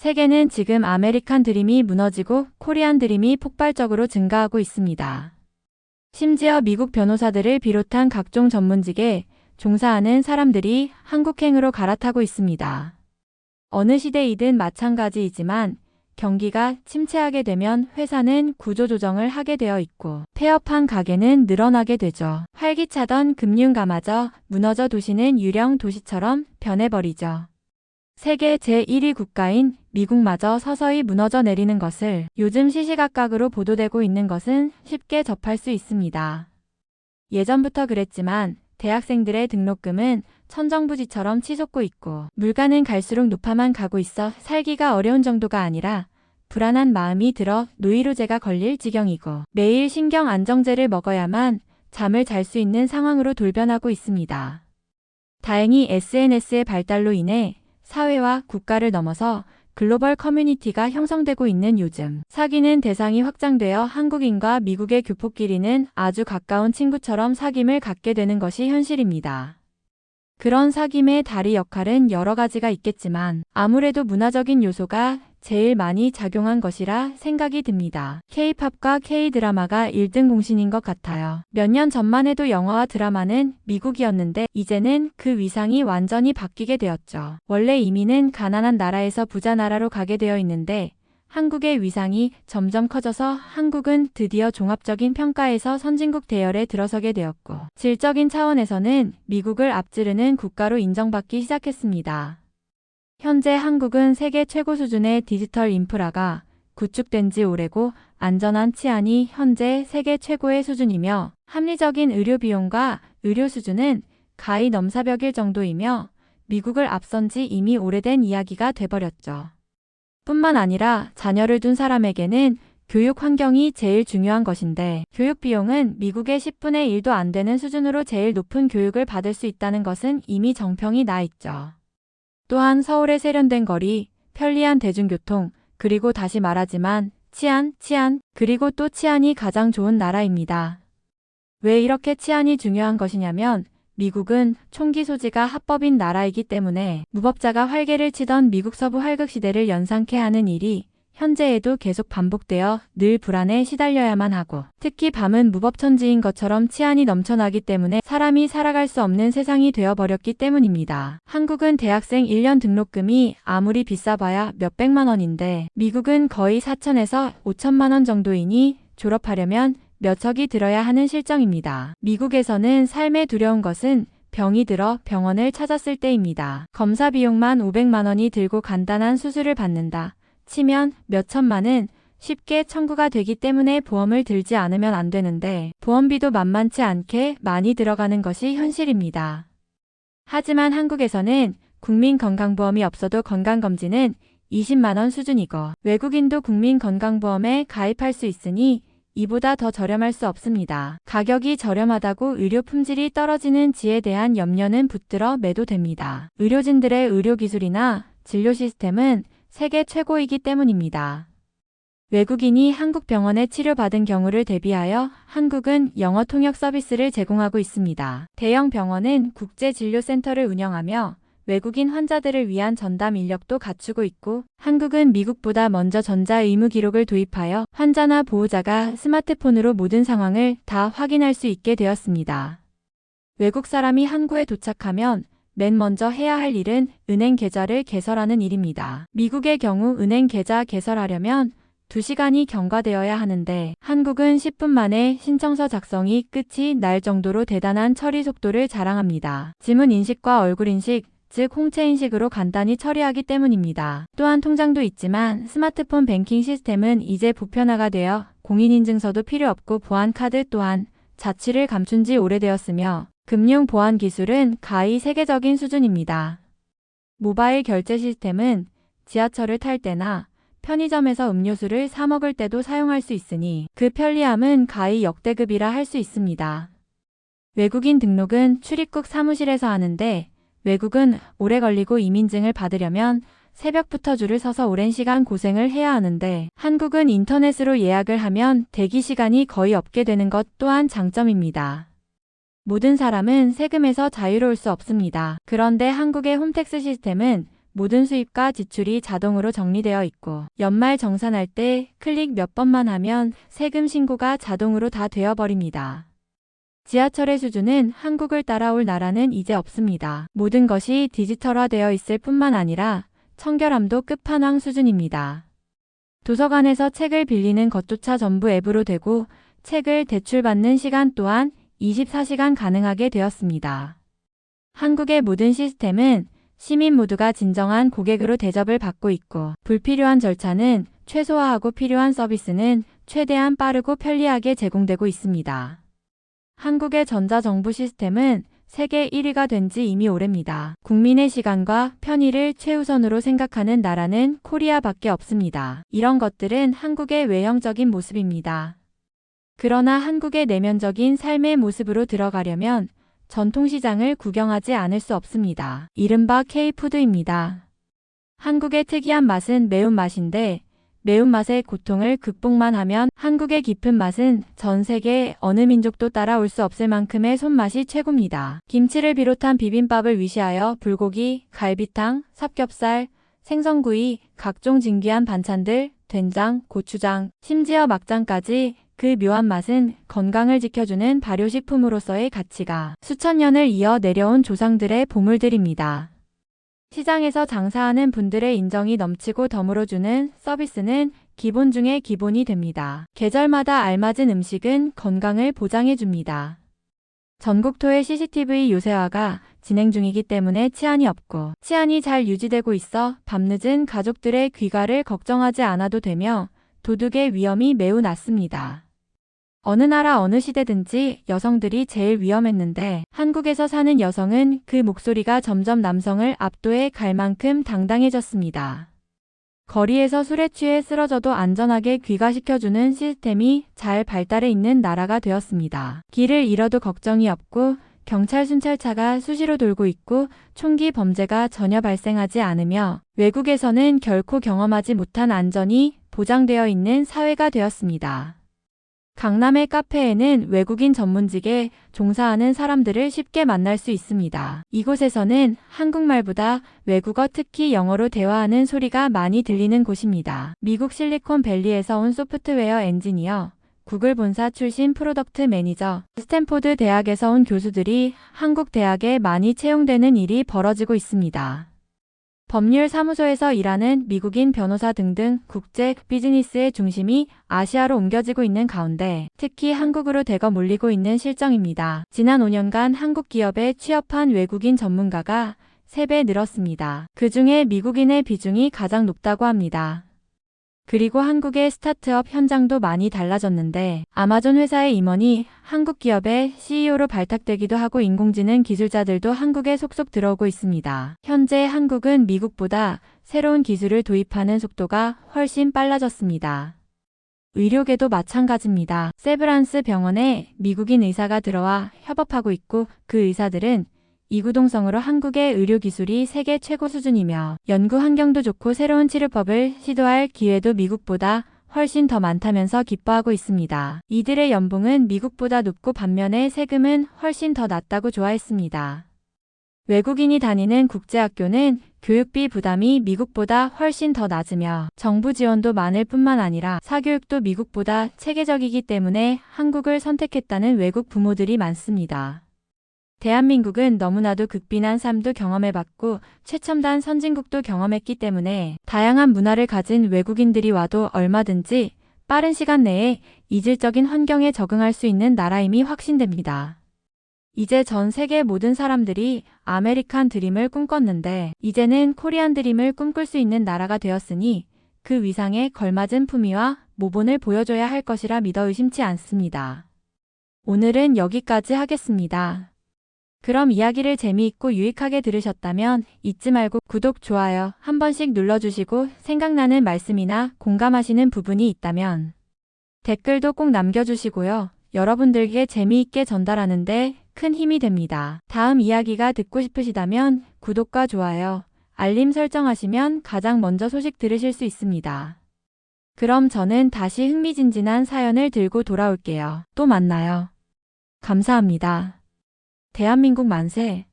세계는 지금 아메리칸 드림이 무너지고 코리안 드림이 폭발적으로 증가하고 있습니다. 심지어 미국 변호사들을 비롯한 각종 전문직에 종사하는 사람들이 한국행으로 갈아타고 있습니다. 어느 시대이든 마찬가지이지만 경기가 침체하게 되면 회사는 구조조정을 하게 되어 있고 폐업한 가게는 늘어나게 되죠. 활기차던 금융가마저 무너져 도시는 유령 도시처럼 변해버리죠. 세계 제1위 국가인 미국마저 서서히 무너져 내리는 것을 요즘 시시각각으로 보도되고 있는 것은 쉽게 접할 수 있습니다. 예전부터 그랬지만 대학생들의 등록금은 천정부지처럼 치솟고 있고 물가는 갈수록 높아만 가고 있어 살기가 어려운 정도가 아니라 불안한 마음이 들어 노이로제가 걸릴 지경이고 매일 신경 안정제를 먹어야만 잠을 잘 수 있는 상황으로 돌변하고 있습니다. 다행히 SNS의 발달로 인해 사회와 국가를 넘어서 글로벌 커뮤니티가 형성되고 있는 요즘 사귀는 대상이 확장되어 한국인과 미국의 교포끼리는 아주 가까운 친구처럼 사귐을 갖게 되는 것이 현실입니다. 그런 사귐의 다리 역할은 여러 가지가 있겠지만 아무래도 문화적인 요소가 제일 많이 작용한 것이라 생각이 듭니다. K-팝과 K-드라마가 1등 공신인 것 같아요. 몇 년 전만 해도 영화와 드라마는 미국이었는데 이제는 그 위상이 완전히 바뀌게 되었죠. 원래 이민은 가난한 나라에서 부자 나라로 가게 되어 있는데 한국의 위상이 점점 커져서 한국은 드디어 종합적인 평가에서 선진국 대열에 들어서게 되었고 질적인 차원에서는 미국을 앞지르는 국가로 인정받기 시작했습니다. 현재 한국은 세계 최고 수준의 디지털 인프라가 구축된 지 오래고 안전한 치안이 현재 세계 최고의 수준이며 합리적인 의료 비용과 의료 수준은 가히 넘사벽일 정도이며 미국을 앞선 지 이미 오래된 이야기가 돼버렸죠. 뿐만 아니라 자녀를 둔 사람에게는 교육 환경이 제일 중요한 것인데 교육 비용은 미국의 10분의 1도 안 되는 수준으로 제일 높은 교육을 받을 수 있다는 것은 이미 정평이 나 있죠. 또한 서울의 세련된 거리, 편리한 대중교통, 그리고 다시 말하지만 치안, 그리고 또 치안이 가장 좋은 나라입니다. 왜 이렇게 치안이 중요한 것이냐면 미국은 총기 소지가 합법인 나라이기 때문에 무법자가 활개를 치던 미국 서부 활극시대를 연상케 하는 일이 현재에도 계속 반복되어 늘 불안에 시달려야만 하고 특히 밤은 무법천지인 것처럼 치안이 넘쳐나기 때문에 사람이 살아갈 수 없는 세상이 되어버렸기 때문입니다. 한국은 대학생 1년 등록금이 아무리 비싸봐야 몇백만 원인데 미국은 거의 4천에서 5천만 원 정도이니 졸업하려면 몇 척이 들어야 하는 실정입니다. 미국에서는 삶에 두려운 것은 병이 들어 병원을 찾았을 때입니다. 검사 비용만 500만 원이 들고 간단한 수술을 받는다 치면 몇 천만은 쉽게 청구가 되기 때문에 보험을 들지 않으면 안 되는데 보험비도 만만치 않게 많이 들어가는 것이 현실입니다. 하지만 한국에서는 국민건강보험이 없어도 건강검진은 20만 원 수준이고 외국인도 국민건강보험에 가입할 수 있으니 이보다 더 저렴할 수 없습니다. 가격이 저렴하다고 의료 품질이 떨어지는지에 대한 염려는 붙들어 매도됩니다. 의료진들의 의료기술이나 진료 시스템은 세계 최고이기 때문입니다. 외국인이 한국 병원에 치료받은 경우를 대비하여 한국은 영어 통역 서비스를 제공하고 있습니다. 대형 병원은 국제진료센터를 운영하며 외국인 환자들을 위한 전담 인력도 갖추고 있고 한국은 미국보다 먼저 전자의무 기록을 도입하여 환자나 보호자가 스마트폰으로 모든 상황을 다 확인할 수 있게 되었습니다. 외국 사람이 한국에 도착하면 맨 먼저 해야 할 일은 은행 계좌를 개설하는 일입니다. 미국의 경우 은행 계좌 개설하려면 2시간이 경과되어야 하는데 한국은 10분 만에 신청서 작성이 끝이 날 정도로 대단한 처리 속도를 자랑합니다. 지문 인식과 얼굴 인식, 즉 홍채 인식으로 간단히 처리하기 때문입니다. 또한 통장도 있지만 스마트폰 뱅킹 시스템은 이제 보편화가 되어 공인인증서도 필요 없고 보안카드 또한 자취를 감춘 지 오래되었으며 금융 보안 기술은 가히 세계적인 수준입니다. 모바일 결제 시스템은 지하철을 탈 때나 편의점에서 음료수를 사 먹을 때도 사용할 수 있으니 그 편리함은 가히 역대급이라 할 수 있습니다. 외국인 등록은 출입국 사무실에서 하는데 외국은 오래 걸리고 이민증을 받으려면 새벽부터 줄을 서서 오랜 시간 고생을 해야 하는데 한국은 인터넷으로 예약을 하면 대기 시간이 거의 없게 되는 것 또한 장점입니다. 모든 사람은 세금에서 자유로울 수 없습니다. 그런데 한국의 홈택스 시스템은 모든 수입과 지출이 자동으로 정리되어 있고 연말 정산할 때 클릭 몇 번만 하면 세금 신고가 자동으로 다 되어버립니다. 지하철의 수준은 한국을 따라올 나라는 이제 없습니다. 모든 것이 디지털화되어 있을 뿐만 아니라 청결함도 끝판왕 수준입니다. 도서관에서 책을 빌리는 것조차 전부 앱으로 되고 책을 대출받는 시간 또한 24시간 가능하게 되었습니다. 한국의 모든 시스템은 시민 모두가 진정한 고객으로 대접을 받고 있고 불필요한 절차는 최소화하고 필요한 서비스는 최대한 빠르고 편리하게 제공되고 있습니다. 한국의 전자정부 시스템은 세계 1위가 된 지 이미 오래입니다. 국민의 시간과 편의를 최우선으로 생각하는 나라는 코리아밖에 없습니다. 이런 것들은 한국의 외형적인 모습입니다. 그러나 한국의 내면적인 삶의 모습으로 들어가려면 전통시장을 구경하지 않을 수 없습니다. 이른바 K푸드입니다. 한국의 특이한 맛은 매운맛인데 매운맛의 고통을 극복만 하면 한국의 깊은 맛은 전 세계 어느 민족도 따라올 수 없을 만큼의 손맛이 최고입니다. 김치를 비롯한 비빔밥을 위시하여 불고기, 갈비탕, 삼겹살, 생선구이, 각종 진귀한 반찬들, 된장, 고추장, 심지어 막장까지 그 묘한 맛은 건강을 지켜주는 발효식품으로서의 가치가 수천 년을 이어 내려온 조상들의 보물들입니다. 시장에서 장사하는 분들의 인정이 넘치고 덤으로주는 서비스는 기본 중의 기본이 됩니다. 계절마다 알맞은 음식은 건강을 보장해줍니다. 전국토의 CCTV 요새화가 진행 중이기 때문에 치안이 없고 치안이 잘 유지되고 있어 밤늦은 가족들의 귀가를 걱정하지 않아도 되며 도둑의 위험이 매우 낮습니다. 어느 나라 어느 시대든지 여성들이 제일 위험했는데 한국에서 사는 여성은 그 목소리가 점점 남성을 압도해 갈 만큼 당당해졌습니다. 거리에서 술에 취해 쓰러져도 안전하게 귀가시켜주는 시스템이 잘 발달해 있는 나라가 되었습니다. 길을 잃어도 걱정이 없고 경찰 순찰차가 수시로 돌고 있고 총기 범죄가 전혀 발생하지 않으며 외국에서는 결코 경험하지 못한 안전이 보장되어 있는 사회가 되었습니다. 강남의 카페에는 외국인 전문직에 종사하는 사람들을 쉽게 만날 수 있습니다. 이곳에서는 한국말보다 외국어 특히 영어로 대화하는 소리가 많이 들리는 곳입니다. 미국 실리콘밸리에서 온 소프트웨어 엔지니어, 구글 본사 출신 프로덕트 매니저, 스탠포드 대학에서 온 교수들이 한국 대학에 많이 채용되는 일이 벌어지고 있습니다. 법률 사무소에서 일하는 미국인 변호사 등등 국제 비즈니스의 중심이 아시아로 옮겨지고 있는 가운데 특히 한국으로 대거 몰리고 있는 실정입니다. 지난 5년간 한국 기업에 취업한 외국인 전문가가 3배 늘었습니다. 그 중에 미국인의 비중이 가장 높다고 합니다. 그리고 한국의 스타트업 현장도 많이 달라졌는데 아마존 회사의 임원이 한국 기업의 CEO로 발탁되기도 하고 인공지능 기술자들도 한국에 속속 들어오고 있습니다. 현재 한국은 미국보다 새로운 기술을 도입하는 속도가 훨씬 빨라졌습니다. 의료계도 마찬가지입니다. 세브란스 병원에 미국인 의사가 들어와 협업하고 있고 그 의사들은 이구동성으로 한국의 의료기술이 세계 최고 수준이며 연구 환경도 좋고 새로운 치료법을 시도할 기회도 미국보다 훨씬 더 많다면서 기뻐하고 있습니다. 이들의 연봉은 미국보다 높고 반면에 세금은 훨씬 더 낮다고 좋아했습니다. 외국인이 다니는 국제학교는 교육비 부담이 미국보다 훨씬 더 낮으며 정부 지원도 많을 뿐만 아니라 사교육도 미국보다 체계적이기 때문에 한국을 선택했다는 외국 부모들이 많습니다. 대한민국은 너무나도 극빈한 삶도 경험해봤고 최첨단 선진국도 경험했기 때문에 다양한 문화를 가진 외국인들이 와도 얼마든지 빠른 시간 내에 이질적인 환경에 적응할 수 있는 나라임이 확신됩니다. 이제 전 세계 모든 사람들이 아메리칸 드림을 꿈꿨는데 이제는 코리안 드림을 꿈꿀 수 있는 나라가 되었으니 그 위상에 걸맞은 품위와 모본을 보여줘야 할 것이라 믿어 의심치 않습니다. 오늘은 여기까지 하겠습니다. 그럼 이야기를 재미있고 유익하게 들으셨다면 잊지 말고 구독, 좋아요 한 번씩 눌러주시고 생각나는 말씀이나 공감하시는 부분이 있다면 댓글도 꼭 남겨주시고요. 여러분들께 재미있게 전달하는데 큰 힘이 됩니다. 다음 이야기가 듣고 싶으시다면 구독과 좋아요, 알림 설정하시면 가장 먼저 소식 들으실 수 있습니다. 그럼 저는 다시 흥미진진한 사연을 들고 돌아올게요. 또 만나요. 감사합니다. 대한민국 만세!